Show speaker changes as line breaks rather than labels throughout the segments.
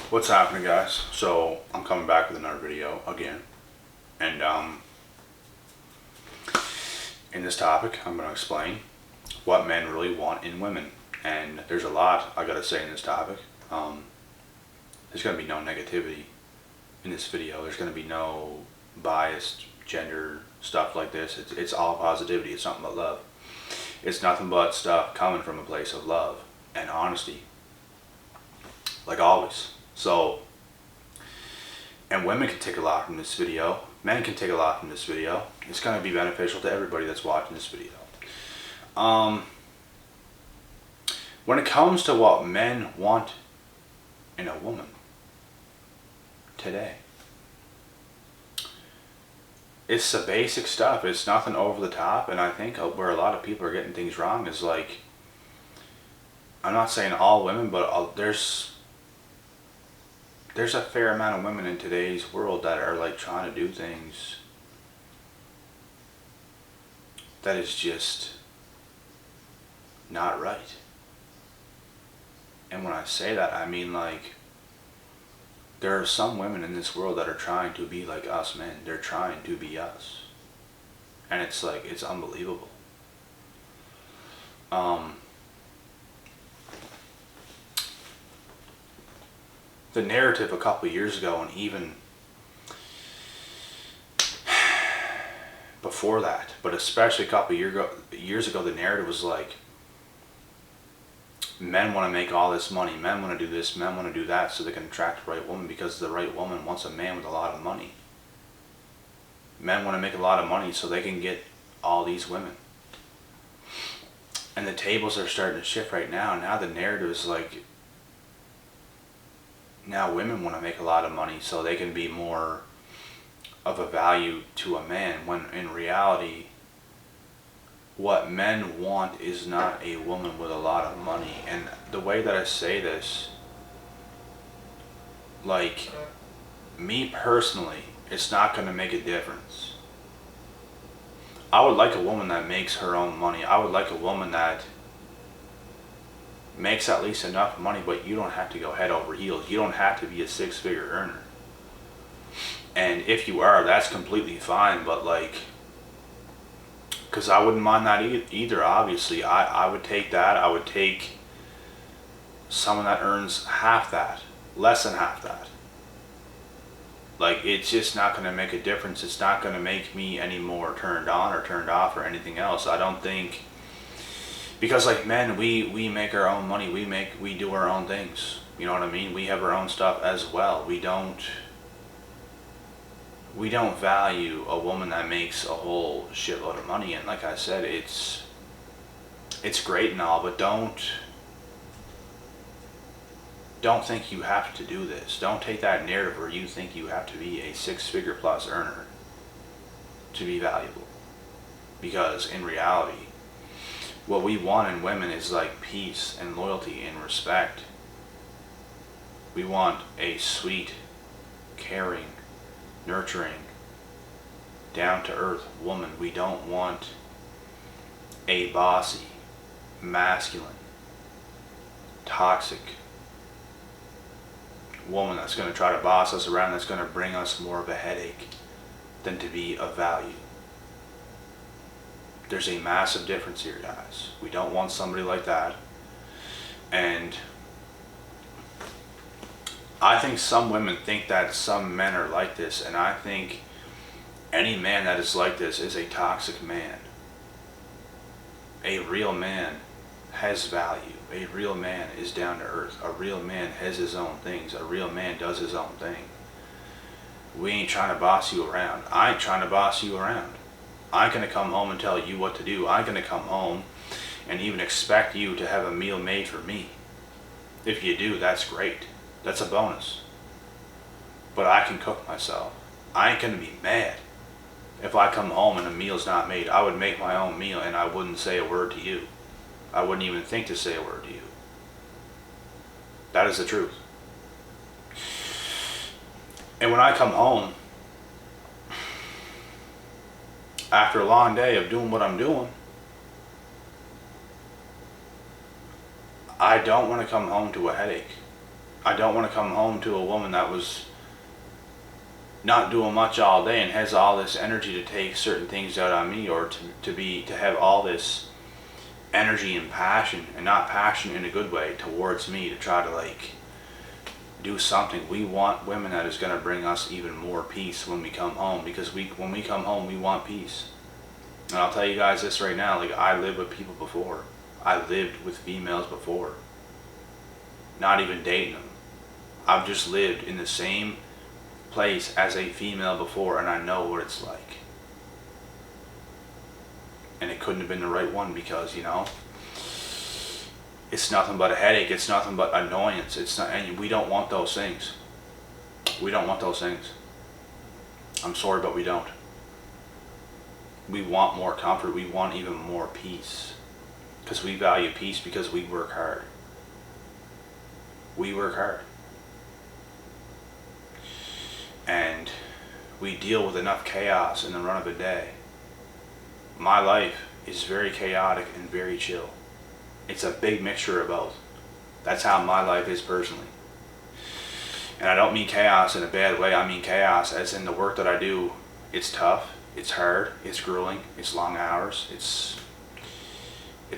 What's happening, guys? So I'm coming back with another video again, and in this topic I'm going to explain what men really want in women. And there's a lot I gotta say in this topic. There's going to be no negativity in this video. There's going to be no biased gender stuff like this. It's all positivity. It's nothing but love. It's nothing but stuff coming from a place of love and honesty, like always. So, and women can take a lot from this video. Men can take a lot from this video. It's going to be beneficial to everybody that's watching this video. When it comes to what men want in a woman today, it's the basic stuff. It's nothing over the top. And I think where a lot of people are getting things wrong is, like, I'm not saying all women, but there's a fair amount of women in today's world that are like trying to do things that is just not right. And when I say that, I mean, like, there are some women in this world that are trying to be like us men. They're trying to be us. And it's like, it's unbelievable. The narrative a couple years ago, and even before that, but especially a couple years ago, the narrative was like, men want to make all this money, men want to do this, men want to do that, so they can attract the right woman, because the right woman wants a man with a lot of money. Men want to make a lot of money so they can get all these women. And the tables are starting to shift right now. Now the narrative is like, now women want to make a lot of money so they can be more of a value to a man, when in reality, what men want is not a woman with a lot of money. And the way that I say this, like, me personally, it's not going to make a difference. I would like a woman that makes her own money. I would like a woman that makes at least enough money, but you don't have to go head over heels. You don't have to be a six-figure earner. And if you are, that's completely fine, but like, because I wouldn't mind that either, obviously. I would take that. I would take someone that earns half that, less than half that. Like, it's just not going to make a difference. It's not going to make me any more turned on or turned off or anything else. I don't think, because like men, we make our own money. We do our own things. You know what I mean? We have our own stuff as well. We don't value a woman that makes a whole shitload of money. And like I said, it's great and all, but don't think you have to do this. Don't take that narrative where you think you have to be a six-figure plus earner to be valuable. Because in reality, what we want in women is like peace and loyalty and respect. We want a sweet, caring, nurturing, down-to-earth woman. We don't want a bossy, masculine, toxic woman that's going to try to boss us around, that's going to bring us more of a headache than to be of value. There's a massive difference here, guys. We don't want somebody like that. And I think some women think that some men are like this, and I think any man that is like this is a toxic man. A real man has value. A real man is down to earth. A real man has his own things. A real man does his own thing. We ain't trying to boss you around. I ain't trying to boss you around. I ain't gonna come home and tell you what to do. I ain't gonna come home and even expect you to have a meal made for me. If you do, that's great. That's a bonus. But I can cook myself. I ain't gonna be mad if I come home and a meal's not made. I would make my own meal and I wouldn't say a word to you. I wouldn't even think to say a word to you. That is the truth. And when I come home after a long day of doing what I'm doing, I don't want to come home to a headache. I don't want to come home to a woman that was not doing much all day and has all this energy to take certain things out on me, or to have all this energy and passion, and not passion in a good way, towards me, to try to like do something. We want women that is going to bring us even more peace when we come home, because when we come home, we want peace. And I'll tell you guys this right now, like, I lived with people before. I lived with females before. Not even dating them. I've just lived in the same place as a female before, and I know what it's like. And it couldn't have been the right one, because, you know, it's nothing but a headache. It's nothing but annoyance. It's not, and we don't want those things. We don't want those things. I'm sorry, but we don't. We want more comfort. We want even more peace, because we value peace, because we work hard. We work hard. And we deal with enough chaos in the run of a day. My life is very chaotic and very chill. It's a big mixture of both. That's how my life is personally. And I don't mean chaos in a bad way. I mean chaos as in the work that I do. It's tough, it's hard, it's grueling, it's long hours, it's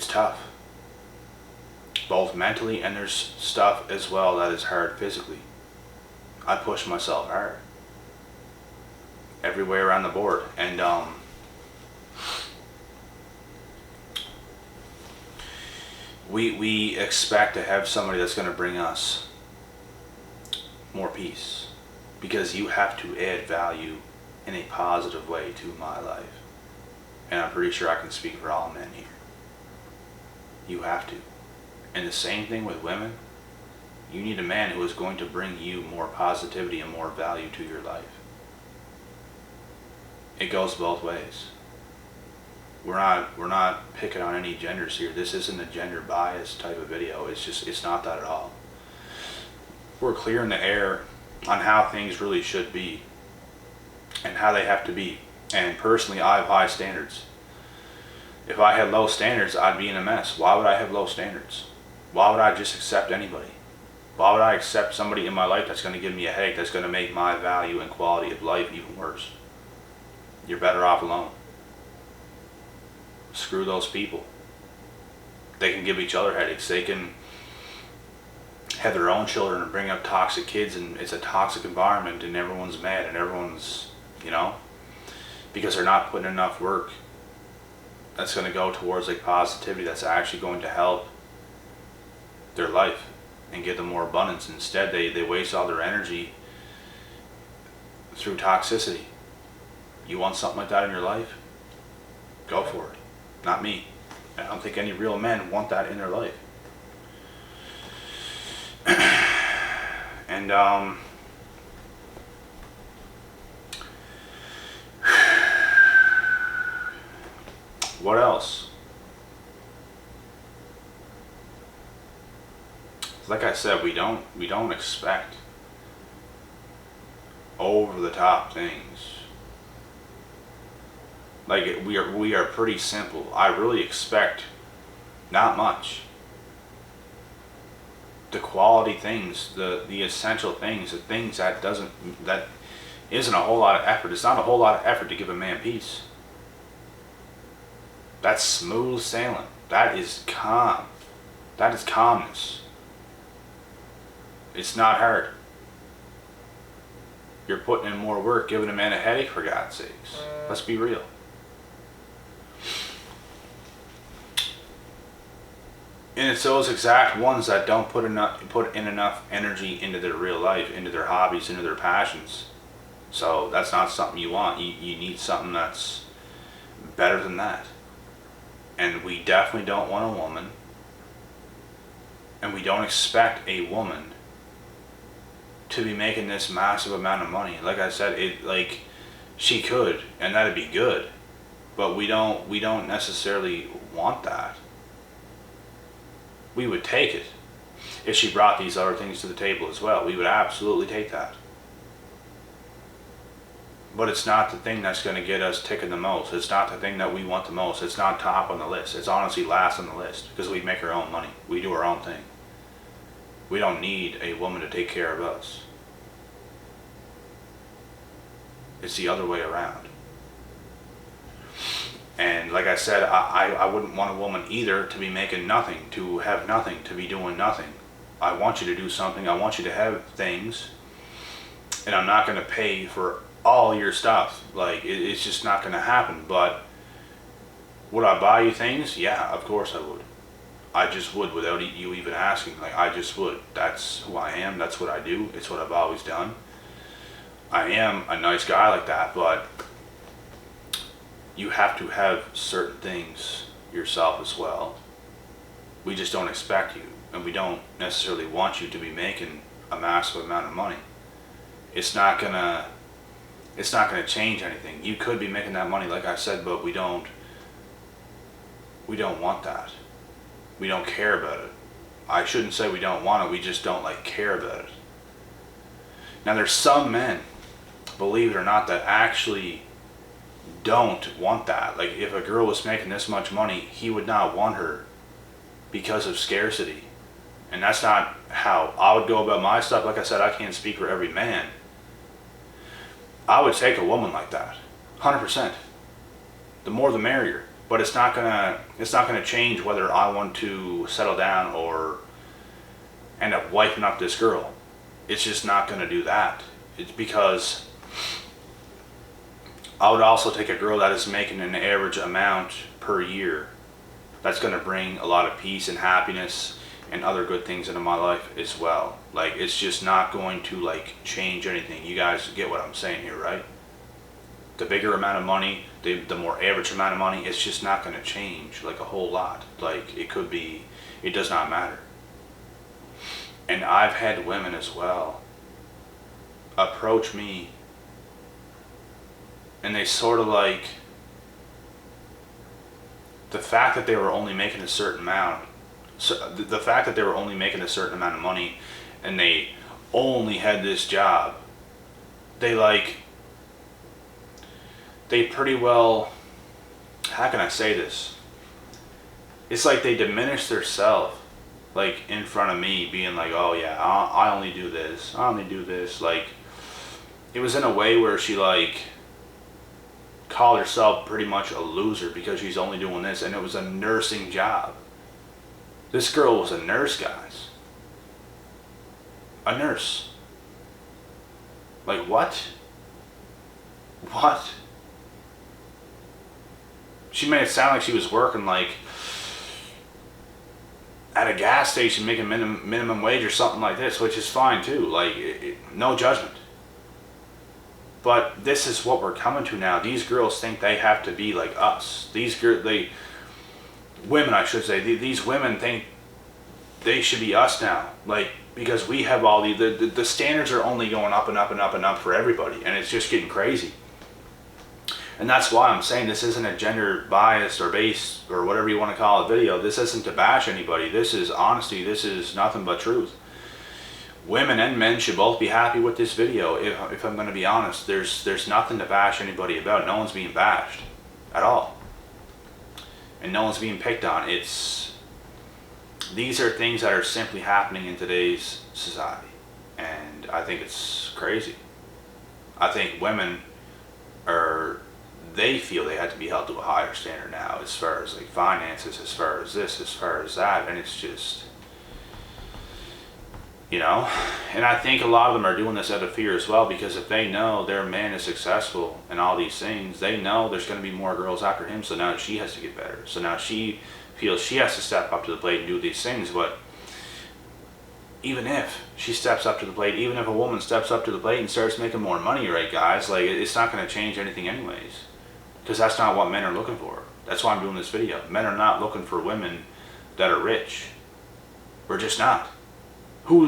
tough. Both mentally, and there's stuff as well that is hard physically. I push myself hard. Every way around the board. And we expect to have somebody that's going to bring us more peace, because you have to add value in a positive way to my life. And I'm pretty sure I can speak for all men here. You have to. And the same thing with women. You need a man who is going to bring you more positivity and more value to your life. It goes both ways. We're not picking on any genders here. This isn't a gender bias type of video. It's not that at all. We're clearing the air on how things really should be and how they have to be. And personally, I have high standards. If I had low standards, I'd be in a mess. Why would I have low standards? Why would I just accept anybody? Why would I accept somebody in my life that's going to give me a headache, that's going to make my value and quality of life even worse? You're better off alone. Screw those people. They can give each other headaches. They can have their own children and bring up toxic kids, and it's a toxic environment, and everyone's mad, and everyone's, you know, because they're not putting enough work that's going to go towards like positivity, that's actually going to help their life and give them more abundance. Instead, they waste all their energy through toxicity. You want something like that in your life? Go for it. Not me. I don't think any real men want that in their life. And what else? Like I said, we don't expect over the top things. Like, we are pretty simple. I really expect not much. The quality things, the essential things, the things that isn't a whole lot of effort. It's not a whole lot of effort to give a man peace. That's smooth sailing. That is calm. That is calmness. It's not hard. You're putting in more work, giving a man a headache, for God's sakes. Let's be real. And it's those exact ones that don't put in enough energy into their real life, into their hobbies, into their passions. So that's not something you want. You need something that's better than that. And we definitely don't want a woman, and we don't expect a woman to be making this massive amount of money. Like I said, she could, and that'd be good, but we don't necessarily want that. We would take it if she brought these other things to the table as well. We would absolutely take that. But it's not the thing that's going to get us ticking the most. It's not the thing that we want the most. It's not top on the list. It's honestly last on the list, because we make our own money. We do our own thing. We don't need a woman to take care of us. It's the other way around. And like I said, I wouldn't want a woman either to be making nothing, to have nothing, to be doing nothing. I want you to do something. I want you to have things. And I'm not going to pay for all your stuff. Like, it's just not going to happen. But would I buy you things? Yeah, of course I would. I just would without you even asking. Like, I just would. That's who I am. That's what I do. It's what I've always done. I am a nice guy like that, but you have to have certain things yourself as well. We just don't expect you, and we don't necessarily want you to be making a massive amount of money. It's not gonna change anything. You could be making that money, like I said, but we don't want that. We don't care about it. I shouldn't say we don't want it, we just don't care about it. Now there's some men, believe it or not, that actually don't want that. Like, if a girl was making this much money, he would not want her because of scarcity. And that's not how I would go about my stuff. Like I said, I can't speak for every man. I would take a woman like that, 100%. The more the merrier. But it's not gonna change whether I want to settle down or end up wiping up this girl. It's just not gonna do that. It's because I would also take a girl that is making an average amount per year. That's gonna bring a lot of peace and happiness and other good things into my life as well. Like, it's just not going to change anything. You guys get what I'm saying here, right? The bigger amount of money, the more average amount of money, it's just not going to change a whole lot. It does not matter. And I've had women as well approach me, and they sort of the fact that they were only making a certain amount, the fact that they were only making a certain amount of money, and they only had this job, they pretty well, how can I say this? It's like they diminish their self, in front of me, being oh yeah, I only do this, I only do this. It was in a way where she called herself pretty much a loser because she's only doing this, and it was a nursing job. This girl was a nurse, guys. A nurse. What? What? She made it sound like she was working at a gas station making minimum wage or something like this, which is fine too. No judgment. But this is what we're coming to now. These girls think they have to be like us. Women, I should say, these women think they should be us now. Because we have all the standards are only going up and up and up and up for everybody, and it's just getting crazy. And that's why I'm saying this isn't a gender biased or based or whatever you want to call it video. This isn't to bash anybody. This is honesty. This is nothing but truth. Women and men should both be happy with this video. If I'm going to be honest, there's nothing to bash anybody about. No one's being bashed at all, and no one's being picked on. These are things that are simply happening in today's society, and I think it's crazy. I think women they feel they have to be held to a higher standard now, as far as finances, as far as this, as far as that, and it's just, and I think a lot of them are doing this out of fear as well, because if they know their man is successful and all these things, they know there's going to be more girls after him, so now she has to get better. So now she feels she has to step up to the plate and do these things. But even if she steps up to the plate, even if a woman steps up to the plate and starts making more money, right, guys, it's not going to change anything anyways, because that's not what men are looking for. That's why I'm doing this video. Men are not looking for women that are rich. We're just not. Who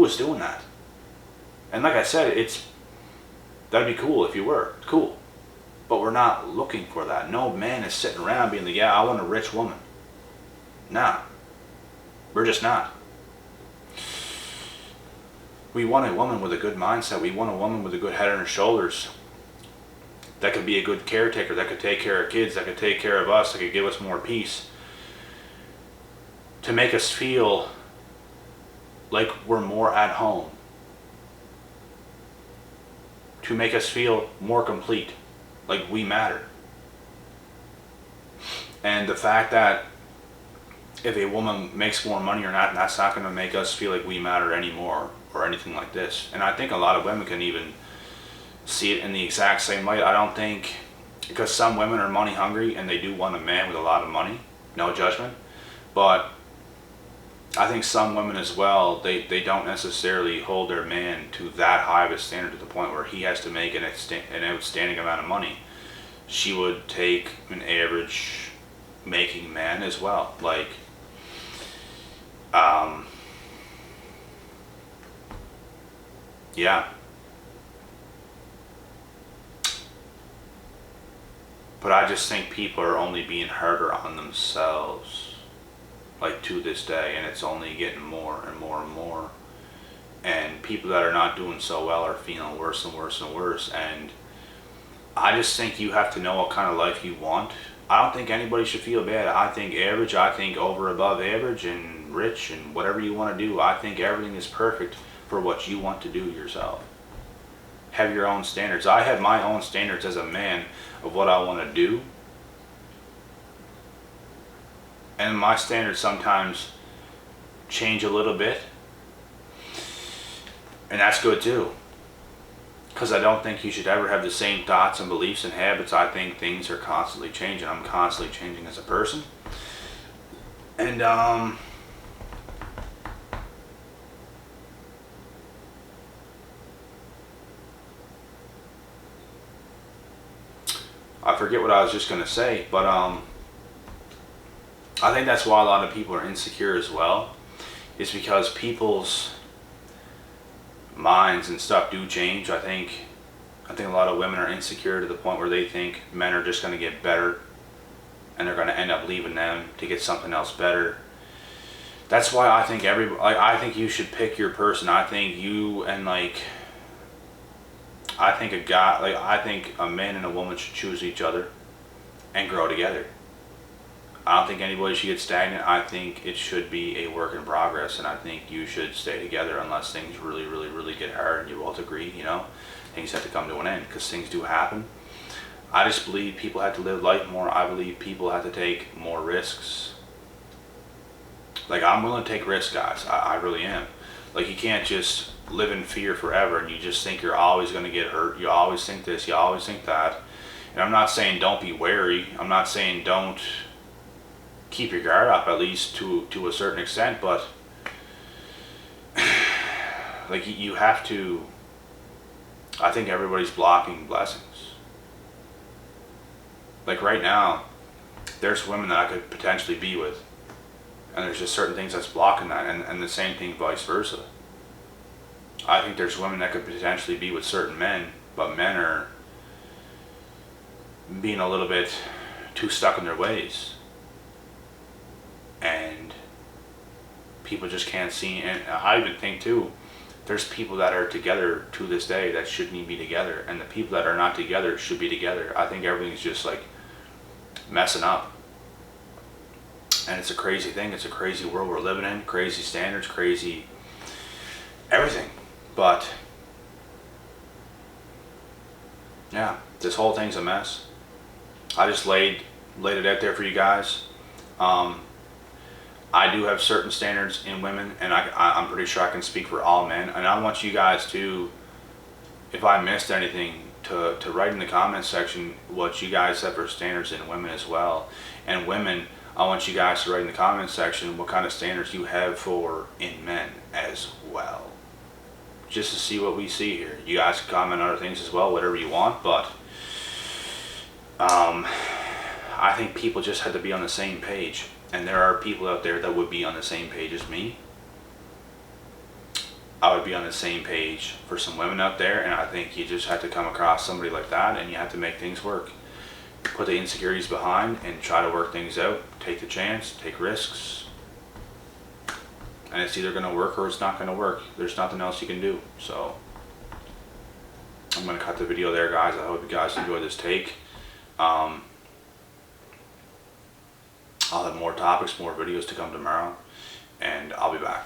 is doing that? And like I said, that'd be cool if you were. Cool. But we're not looking for that. No man is sitting around being yeah, I want a rich woman. Nah. We're just not. We want a woman with a good mindset. We want a woman with a good head on her shoulders. That could be a good caretaker. That could take care of kids. That could take care of us. That could give us more peace. To make us feel like we're more at home, to make us feel more complete, like we matter. And the fact that if a woman makes more money or not, that's not going to make us feel like we matter anymore or anything like this. And I think a lot of women can even see it in the exact same light. I don't think, because some women are money hungry and they do want a man with a lot of money, no judgment, but I think some women as well, they don't necessarily hold their man to that high of a standard to the point where he has to make an outstanding amount of money. She would take an average making man as well. Like, yeah. But I just think people are only being harder on themselves, like to this day, and it's only getting more and more and more. And people that are not doing so well are feeling worse and worse and worse. And I just think you have to know what kind of life you want. I don't think anybody should feel bad. I think average, I think over above average and rich and whatever you want to do. I think everything is perfect for what you want to do yourself. Have your own standards. I have my own standards as a man of what I want to do. And my standards sometimes change a little bit. And that's good too. Because I don't think you should ever have the same thoughts and beliefs and habits. I think things are constantly changing. I'm constantly changing as a person. And I forget what I was just going to say, but I think that's why a lot of people are insecure as well. It's because people's minds and stuff do change. I think a lot of women are insecure to the point where they think men are just going to get better and they're going to end up leaving them to get something else better. That's why I think I think you should pick your person. I think you and I think I think a man and a woman should choose each other and grow together. I don't think anybody should get stagnant. I think it should be a work in progress, and I think you should stay together unless things really, really, really get hard and you both agree, things have to come to an end, because things do happen. I just believe people have to live life more. I believe people have to take more risks. Like, I'm willing to take risks, guys. I really am. Like, you can't just live in fear forever and you just think you're always going to get hurt. You always think this, you always think that. And I'm not saying don't be wary. I'm not saying don't keep your guard up, at least to a certain extent, but like, you have to. I think everybody's blocking blessings. Like, right now there's women that I could potentially be with, and there's just certain things that's blocking that, and the same thing vice versa. I think there's women that could potentially be with certain men, but men are being a little bit too stuck in their ways. And people just can't see. And I even think too, there's people that are together to this day that shouldn't even be together. And the people that are not together should be together. I think everything's just like messing up. And it's a crazy thing. It's a crazy world we're living in. Crazy standards, crazy everything. But yeah, this whole thing's a mess. I just laid it out there for you guys. I do have certain standards in women, and I'm pretty sure I can speak for all men. And I want you guys to, if I missed anything, to write in the comments section what you guys have for standards in women as well. And women, I want you guys to write in the comments section what kind of standards you have for in men as well. Just to see what we see here. You guys can comment on other things as well, whatever you want, but I think people just had to be on the same page. And there are people out there that would be on the same page as me. I would be on the same page for some women out there, and I think you just have to come across somebody like that, and you have to make things work. Put the insecurities behind and try to work things out. Take the chance, take risks. And it's either going to work or it's not going to work. There's nothing else you can do. So I'm going to cut the video there, guys. I hope you guys enjoyed this take. I'll have more topics, more videos to come tomorrow, and I'll be back.